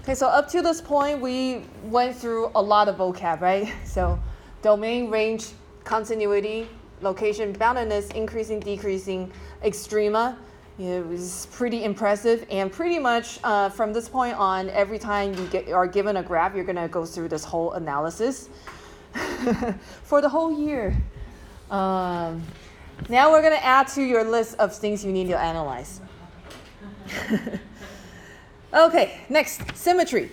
Okay, so up to this point, we went through a lot of vocab, right? So domain, range, continuity, location, boundedness, increasing, decreasing, extrema. It was pretty impressive, and pretty much from this point on, every time you are given a graph, you're going to go through this whole analysis for the whole year. Now we're going to add to your list of things you need to analyze. Okay, next, symmetry.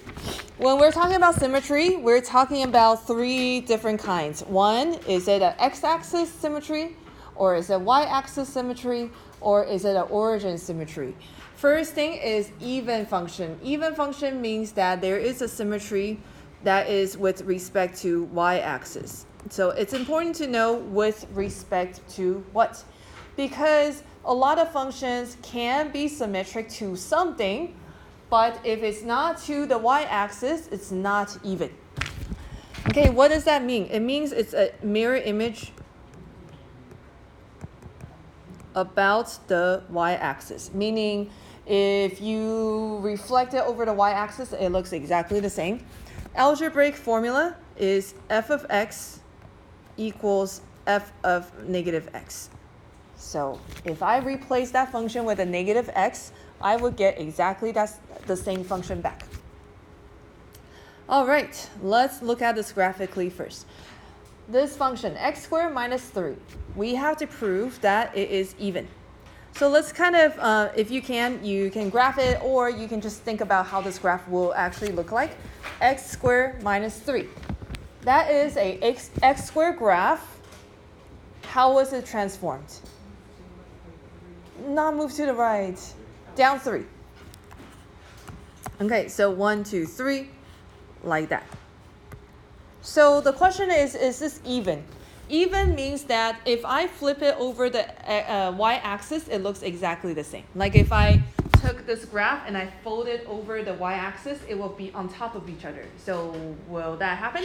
When we're talking about symmetry, we're talking about three different kinds. One, is it an x-axis symmetry, or is it y-axis symmetry, or is it an origin symmetry? First thing is even function. Even function means that there is a symmetry that is with respect to y-axis. So it's important to know with respect to what? Because a lot of functions can be symmetric to something, but if it's not to the y-axis, it's not even. Okay, what does that mean? It means it's a mirror image about the y-axis, meaning if you reflect it over the y-axis, it looks exactly the same. Algebraic formula is f of x equals f of negative x. So if I replace that function with a negative x, I would get exactly the same function back. All right, let's look at this graphically first. This function, x squared minus 3, we have to prove that it is even. So let's kind of, if you can graph it, or you can just think about how this graph will actually look like. X squared minus 3. That is a x squared graph. How was it transformed? Not move to the right. Down 3. Okay, so 1, 2, 3, like that. So the question is this even? Even means that if I flip it over the y-axis, it looks exactly the same. Like if I took this graph and I fold it over the y-axis, it will be on top of each other. So will that happen?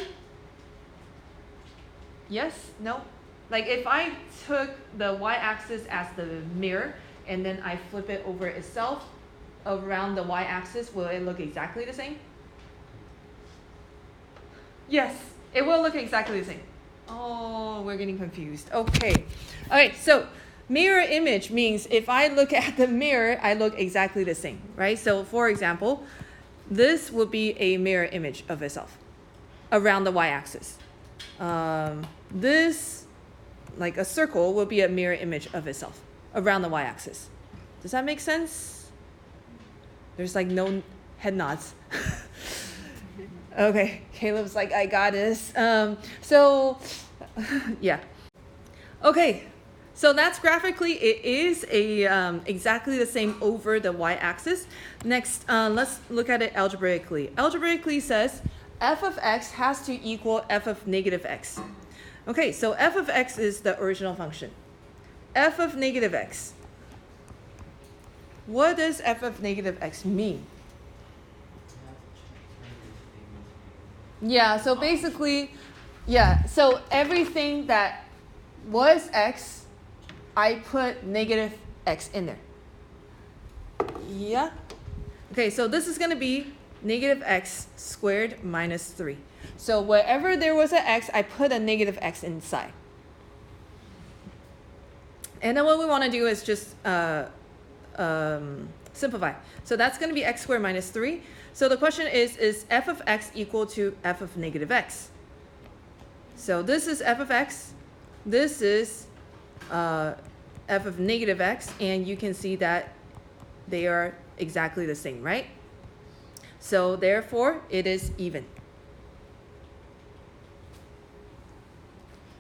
Yes? No? Like if I took the y-axis as the mirror, and then I flip it over itself around the y-axis, will it look exactly the same? Yes, it will look exactly the same. Oh, we're getting confused. Okay. All right, so mirror image means if I look at the mirror, I look exactly the same, right? So for example, this will be a mirror image of itself around the y-axis. This, like a circle, will be a mirror image of itself around the y-axis. Does that make sense? There's like no head nods. Okay, Caleb's like, I got this. So, yeah. Okay, so that's graphically, it is exactly the same over the y-axis. Next, let's look at it algebraically. Algebraically says f of x has to equal f of negative x. Okay, so f of x is the original function. F of negative x. What does f of negative x mean? Yeah, so basically, so everything that was x, I put negative x in there. Yeah? Okay, so this is going to be negative x squared minus 3. So wherever there was an x, I put a negative x inside. And then what we want to do is just simplify. So that's going to be x squared minus 3. So the question is f of x equal to f of negative x? So this is f of x. This is f of negative x. And you can see that they are exactly the same, right? So therefore, it is even.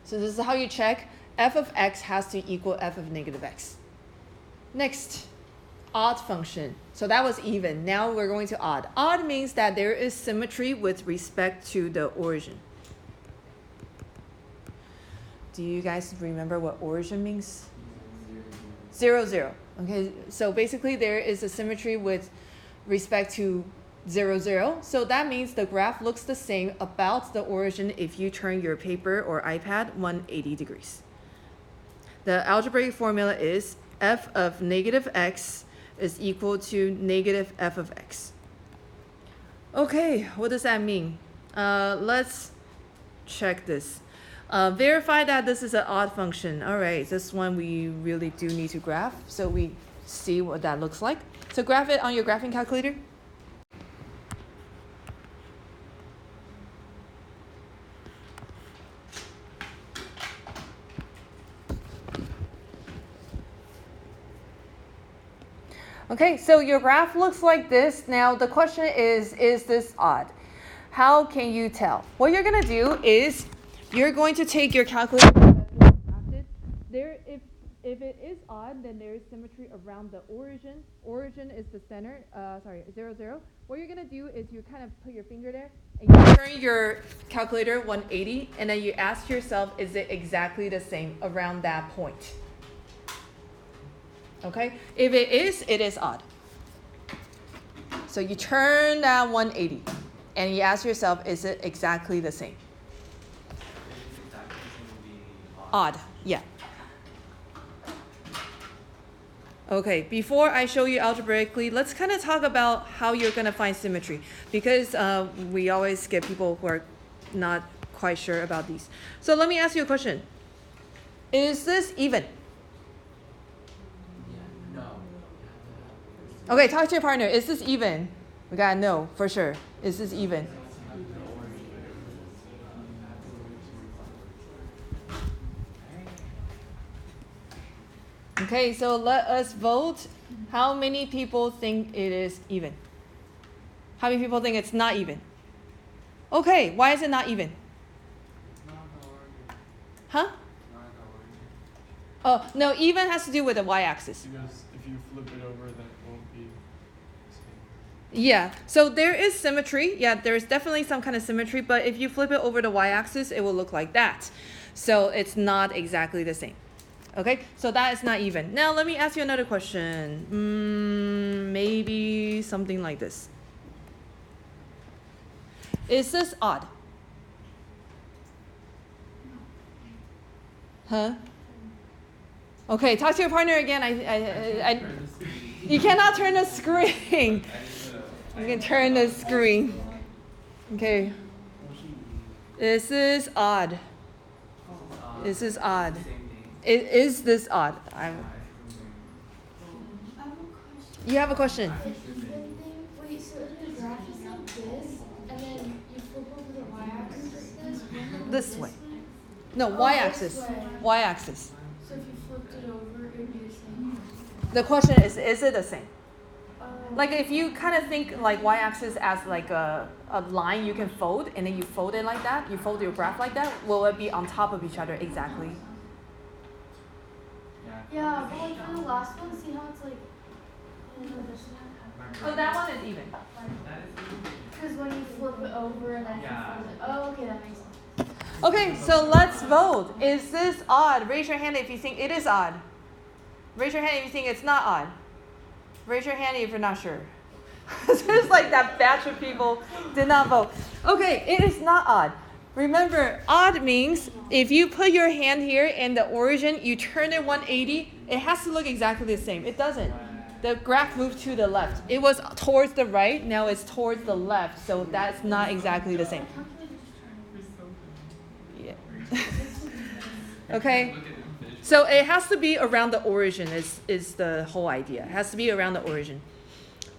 So this is how you check f of x has to equal f of negative x. Next, odd function. So that was even. Now we're going to odd. Odd means that there is symmetry with respect to the origin. Do you guys remember what origin means? 0, 0. Okay, so basically there is a symmetry with respect to 0, 0. So that means the graph looks the same about the origin if you turn your paper or iPad 180 degrees. The algebraic formula is f of negative x is equal to negative f of x. Okay, what does that mean? Let's check this. Verify that this is an odd function. All right, this one we really do need to graph so we see what that looks like. So graph it on your graphing calculator. Okay, so your graph looks like this. Now the question is this odd? How can you tell? What you're going to do is you're going to take your calculator that's graphed. There, if it is odd, then there is symmetry around the origin. Origin is the center, 0, 0. What you're going to do is you kind of put your finger there and you turn your calculator 180 and then you ask yourself, is it exactly the same around that point? Okay, if it is odd. So you turn that 180 and you ask yourself, is it exactly the same? Odd, yeah. Okay, before I show you algebraically, let's kind of talk about how you're going to find symmetry, because we always get people who are not quite sure about these. So let me ask you a question. Is this even? Okay, talk to your partner. Is this even? We gotta know for sure. Is this even? Okay, so let us vote. How many people think it is even? How many people think it's not even? Okay, why is it not even? Huh? Oh, no, even has to do with the y-axis. Because if you flip it over, then it won't be the same. Yeah, so there is symmetry. Yeah, there's definitely some kind of symmetry, but if you flip it over the y-axis, it will look like that. So it's not exactly the same. Okay, so that is not even. Now let me ask you another question. Maybe something like this. Is this odd? Huh? Okay, talk to your partner again. You cannot turn the screen. You can turn the screen. Okay. This is odd. This is odd. Is this odd? You have a question? Wait, so if the graph is like this, and then you flip over the y-axis This way. No, y-axis. Y-axis. So if you flipped it over, it would be the same? The question is it the same? Like if you kind of think like y-axis as like a line you can fold, and then you fold it like that, you fold your graph like that, will it be on top of each other exactly? Yeah, but like for the last one, see how it's like, this one? Oh, that one is even. Because when you flip it over and then you fold it. Oh, okay, that makes sense. Okay, so let's vote. Is this odd? Raise your hand if you think it is odd. Raise your hand if you think it's not odd. Raise your hand if you're not sure. There's like that batch of people did not vote. Okay, it is not odd. Remember, odd means if you put your hand here in the origin, you turn it 180, it has to look exactly the same. It doesn't. The graph moved to the left. It was towards the right, now it's towards the left, so that's not exactly the same. Yeah. Okay. So it has to be around the origin is the whole idea. It has to be around the origin.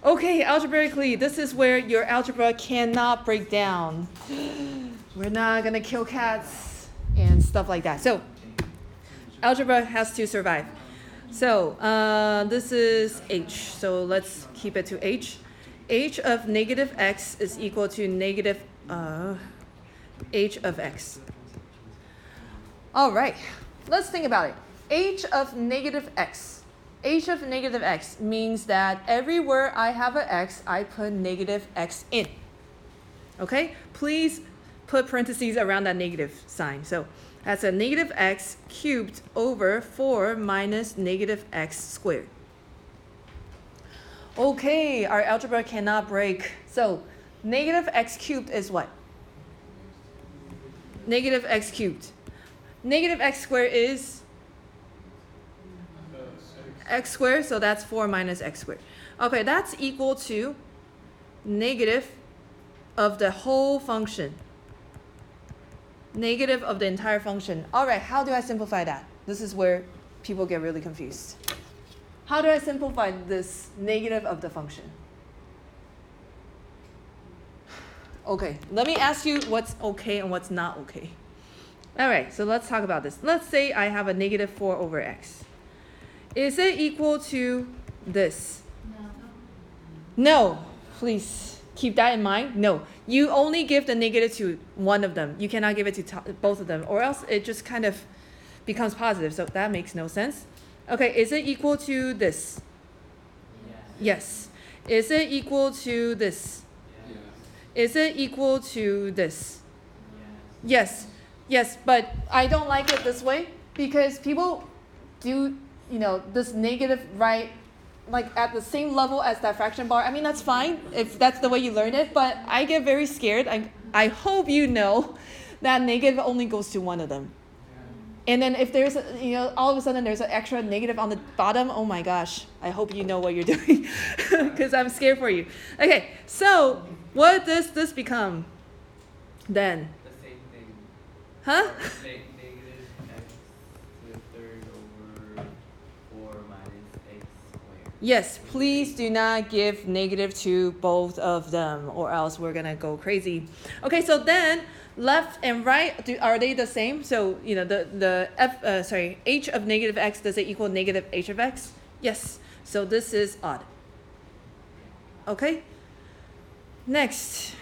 Okay, algebraically, this is where your algebra cannot break down. We're not going to kill cats and stuff like that. So algebra has to survive. So this is h. So let's keep it to h. H of negative x is equal to negative h of x. All right, let's think about it. H of negative x. H of negative x means that everywhere I have an x, I put negative x in. Okay, please put parentheses around that negative sign. So that's a negative x cubed over 4 minus negative x squared. Okay, our algebra cannot break. So negative x cubed is what? Negative x cubed. Negative x squared is x squared, so that's 4 minus x squared. Okay, that's equal to negative of the whole function. Negative of the entire function. All right, how do I simplify that? This is where people get really confused. How do I simplify this negative of the function? Okay, let me ask you what's okay and what's not okay. All right, so let's talk about this. Let's say I have a negative 4 over x. Is it equal to this? No, please keep that in mind. No, you only give the negative to one of them. You cannot give it to both of them, or else it just kind of becomes positive. So that makes no sense. Okay, is it equal to this? Yes. Is it equal to this? Is it equal to this? Yes. Yes, but I don't like it this way because people do, this negative right like at the same level as that fraction bar. I mean, that's fine if that's the way you learn it, but I get very scared. I hope you know that negative only goes to one of them. And then if there's, all of a sudden there's an extra negative on the bottom, oh my gosh, I hope you know what you're doing because I'm scared for you. Okay, so what does this become then? The same thing. Huh? Negative x to the third over 4 minus x squared. Yes, please do not give negative to both of them or else we're going to go crazy. Okay, so then left and right, are they the same? So, the h of negative x, does it equal negative h of x? Yes, so this is odd. Okay, next,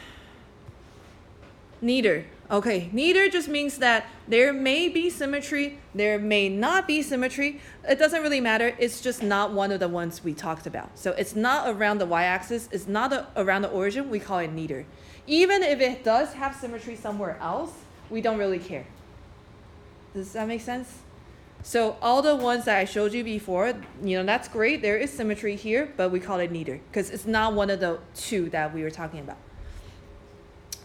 neither. Okay, neither just means that there may be symmetry, there may not be symmetry. It doesn't really matter. It's just not one of the ones we talked about. So it's not around the y-axis. It's not around the origin. We call it neither. Even if it does have symmetry somewhere else, we don't really care. Does that make sense? So all the ones that I showed you before, that's great. There is symmetry here, but we call it neither because it's not one of the two that we were talking about.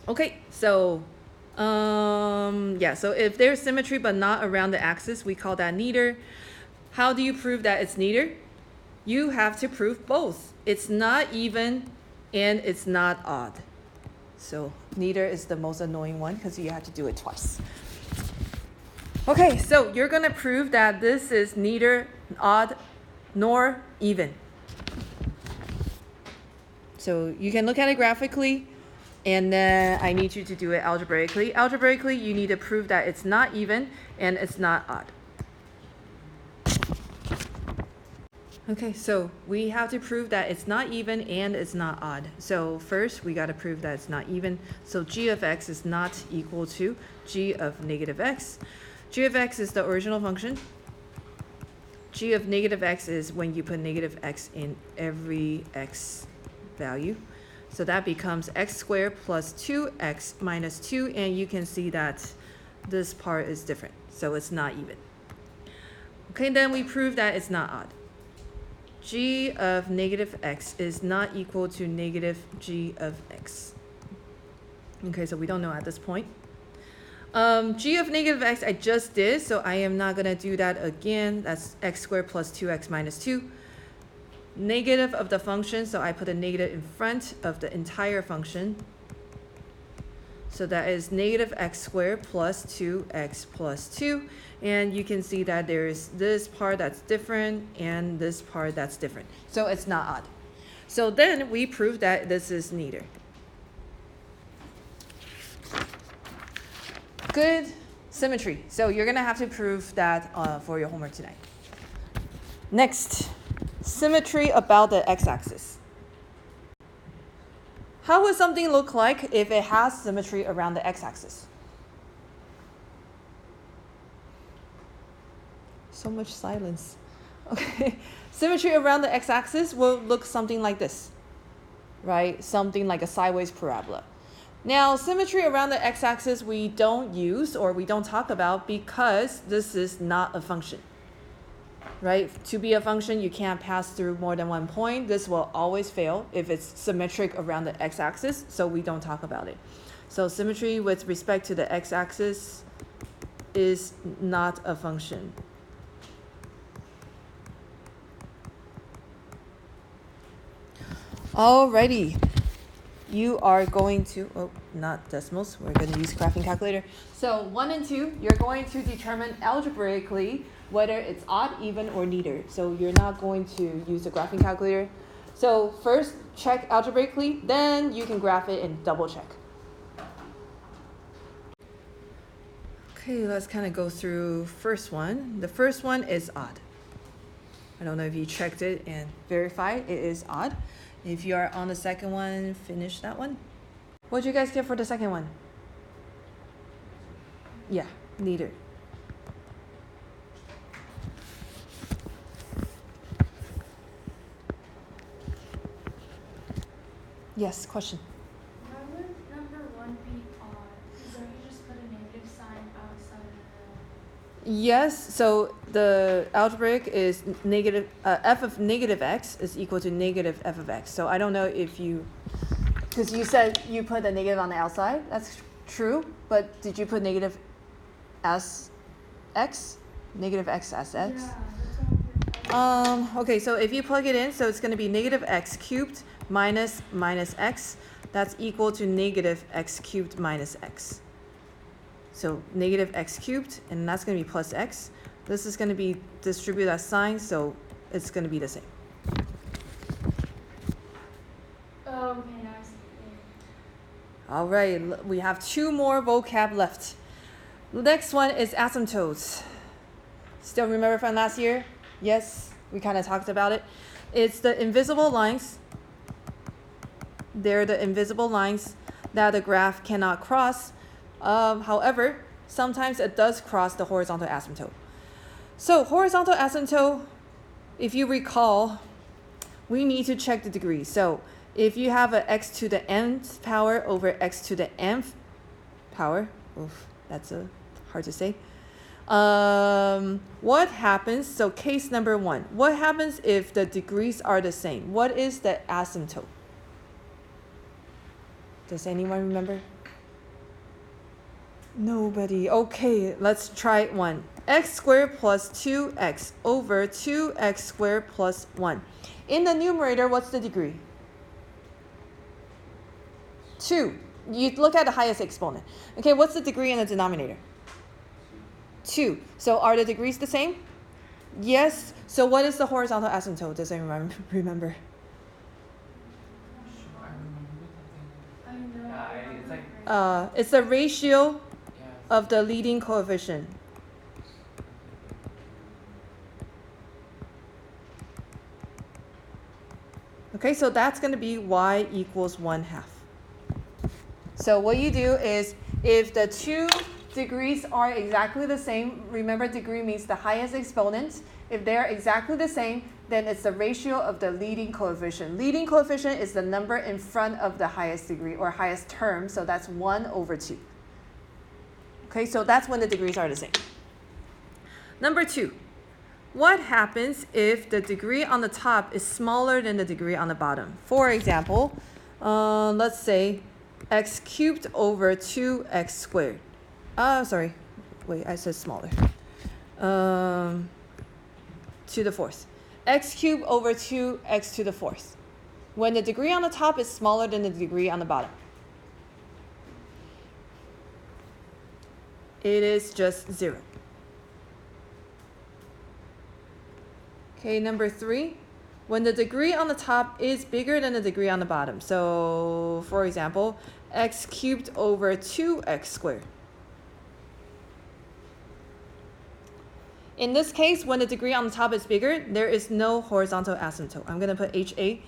Okay, so so if there's symmetry but not around the axis, we call that neither. How do you prove that it's neither? You have to prove both. It's not even and it's not odd. So neither is the most annoying one because you have to do it twice. Okay, so you're going to prove that this is neither odd nor even. So you can look at it graphically. And then I need you to do it algebraically. Algebraically, you need to prove that it's not even and it's not odd. Okay, so we have to prove that it's not even and it's not odd. So first, we got to prove that it's not even. So g of x is not equal to g of negative x. G of x is the original function. G of negative x is when you put negative x in every x value. So that becomes x squared plus 2x minus 2, and you can see that this part is different, so it's not even. Okay, then we prove that it's not odd. G of negative x is not equal to negative g of x. Okay, so we don't know at this point. G of negative x I just did, so I am not going to do that again. That's x squared plus 2x minus 2. Negative of the function, so I put a negative in front of the entire function. So that is negative x squared plus 2x plus 2. And you can see that there is this part that's different and this part that's different. So it's not odd. So then we prove that this is neither. Good symmetry. So you're going to have to prove that for your homework tonight. Next. Symmetry about the x-axis. How would something look like if it has symmetry around the x-axis? So much silence. Okay, symmetry around the x-axis will look something like this, right? Something like a sideways parabola. Now, symmetry around the x-axis we don't use or we don't talk about because this is not a function. Right? To be a function, you can't pass through more than one point. This will always fail if it's symmetric around the x-axis, so we don't talk about it. So symmetry with respect to the x-axis is not a function. Alrighty. you are going to, oh, not decimals, we're going to use graphing calculator. So 1 and 2, you're going to determine algebraically whether it's odd, even, or neither. So you're not going to use a graphing calculator. So first, check algebraically, then you can graph it and double check. Okay, let's kind of go through first one. The first one is odd. I don't know if you checked it and verified it is odd. If you are on the second one, finish that one. What did you guys get for the second one? Yeah, neither. Yes, question. Why would number 1 be odd? Because don't you just put a negative sign outside of the... Yes, so the algebraic is negative, f of negative x is equal to negative f of x. So I don't know if you, because you said you put a negative on the outside. That's true, but did you put negative as x? Negative x as x? Yeah, that's what Okay, so if you plug it in, so it's going to be negative x cubed minus x. That's equal to negative x cubed minus x. So negative x cubed, and that's going to be plus x. This is going to be distributed as signs, so it's going to be the same. Oh, okay, now I see. All right, we have 2 more vocab left. The next one is asymptotes. Still remember from last year? Yes, we kind of talked about it. It's the invisible lines. They're the invisible lines that the graph cannot cross. However, sometimes it does cross the horizontal asymptote. So horizontal asymptote, if you recall, we need to check the degree. So if you have an x to the nth power over x to the nth power, oof, that's hard to say. What happens, so case number 1, what happens if the degrees are the same? What is the asymptote? Does anyone remember? Nobody. Okay, let's try one. X squared plus 2x over 2x squared plus 1. In the numerator, what's the degree? 2. You look at the highest exponent. Okay, what's the degree in the denominator? 2. So are the degrees the same? Yes. So what is the horizontal asymptote? Does anyone remember? I know. Yeah, it's like It's the ratio yeah. of the leading coefficient. Okay, so that's going to be y equals 1/2. So what you do is, if the 2 degrees are exactly the same, remember degree means the highest exponent. If they're exactly the same, then it's the ratio of the leading coefficient. Leading coefficient is the number in front of the highest degree or highest term, so that's 1 over 2. Okay, so that's when the degrees are the same. Number 2, what happens if the degree on the top is smaller than the degree on the bottom? For example, let's say x cubed over 2x squared. Sorry, wait, I said smaller. To the 4th. X cubed over 2x to the 4th. When the degree on the top is smaller than the degree on the bottom, it is just 0. Okay, number 3, when the degree on the top is bigger than the degree on the bottom. So, for example, x cubed over 2x squared. In this case, when the degree on the top is bigger, there is no horizontal asymptote. I'm going to put HA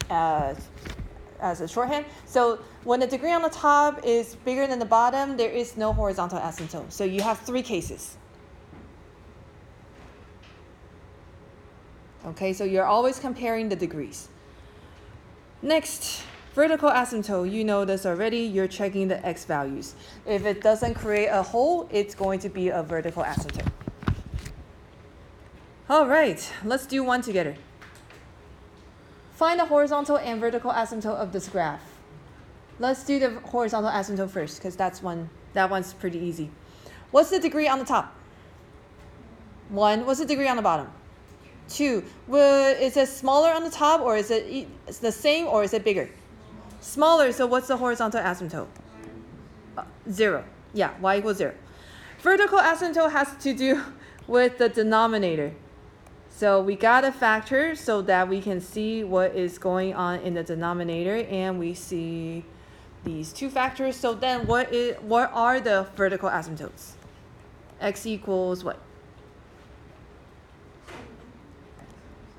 as a shorthand. So when the degree on the top is bigger than the bottom, there is no horizontal asymptote. So you have 3 cases. Okay, so you're always comparing the degrees. Next, vertical asymptote. You know this already. You're checking the x values. If it doesn't create a hole, it's going to be a vertical asymptote. All right, let's do one together. Find the horizontal and vertical asymptote of this graph. Let's do the horizontal asymptote first, because that one's pretty easy. What's the degree on the top? 1. What's the degree on the bottom? 2. Is it smaller on the top, or is it the same, or is it bigger? Smaller, so what's the horizontal asymptote? 0. Yeah, y equals 0. Vertical asymptote has to do with the denominator. So we got a factor so that we can see what is going on in the denominator, and we see these two factors. So then what are the vertical asymptotes? X equals what?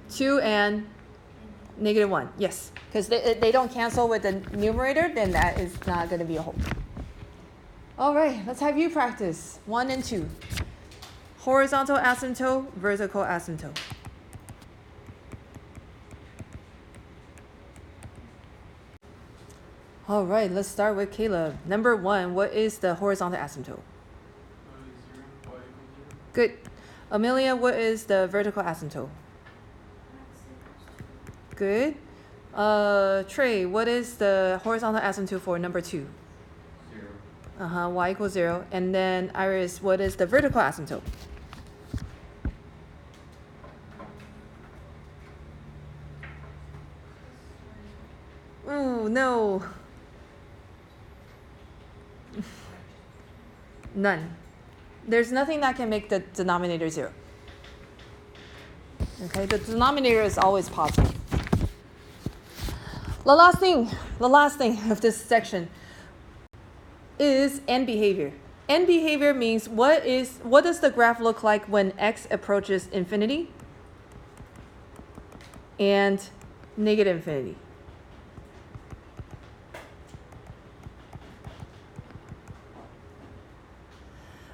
2 and -1. Yes, because they don't cancel with the numerator, then that is not going to be a whole. All right, let's have you practice 1 and 2. Horizontal asymptote, vertical asymptote. All right, let's start with Caleb. Number 1, what is the horizontal asymptote? 0, y equals 0. Good. Amelia, what is the vertical asymptote? Good. Trey, what is the horizontal asymptote for number 2? 0. Y equals 0. And then Iris, what is the vertical asymptote? Ooh, no. None. There's nothing that can make the denominator 0. Okay, the denominator is always positive. The last thing of this section is end behavior. End behavior means what does the graph look like when x approaches infinity and negative infinity?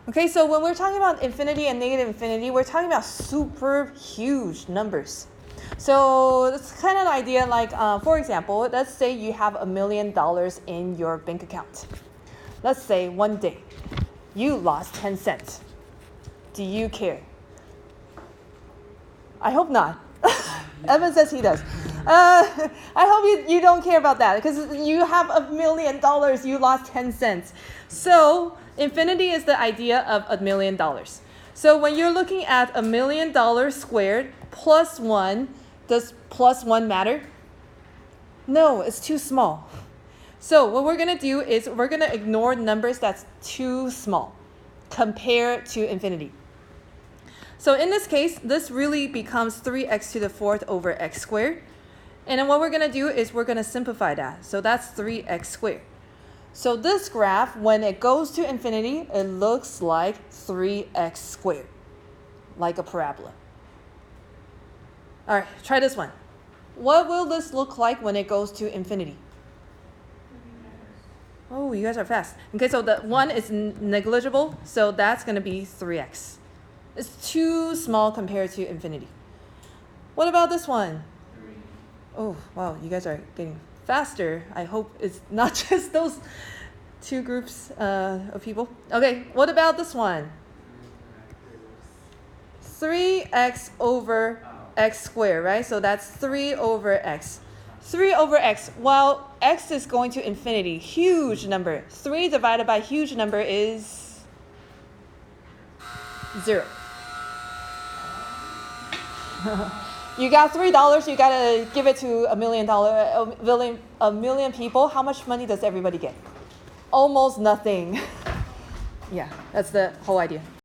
Okay, so when we're talking about infinity and negative infinity, we're talking about super huge numbers. So it's kind of the idea like, for example, let's say you have $1 million in your bank account. Let's say one day you lost 10 cents. Do you care? I hope not. Evan says he does. I hope you don't care about that because you have $1 million, you lost 10 cents. So infinity is the idea of $1 million. So when you're looking at $1 million squared plus 1, does plus 1 matter? No, it's too small. So what we're going to do is we're going to ignore numbers that's too small compared to infinity. So in this case, this really becomes 3x to the 4th over x squared. And then what we're going to do is we're going to simplify that. So that's 3x squared. So this graph, when it goes to infinity, it looks like 3x squared, like a parabola. All right, try this one. What will this look like when it goes to infinity? Oh, you guys are fast. Okay, so the 1 is negligible, so that's going to be 3x. It's too small compared to infinity. What about this one? 3. Oh, wow, you guys are getting faster. I hope it's not just those two groups of people. Okay, what about this one? 3x over x squared, right? So that's 3 over x. 3 over x, well, x is going to infinity, huge number. 3 divided by huge number is 0. You got $3, you gotta give it to $1 million people. How much money does everybody get? Almost nothing. Yeah, that's the whole idea.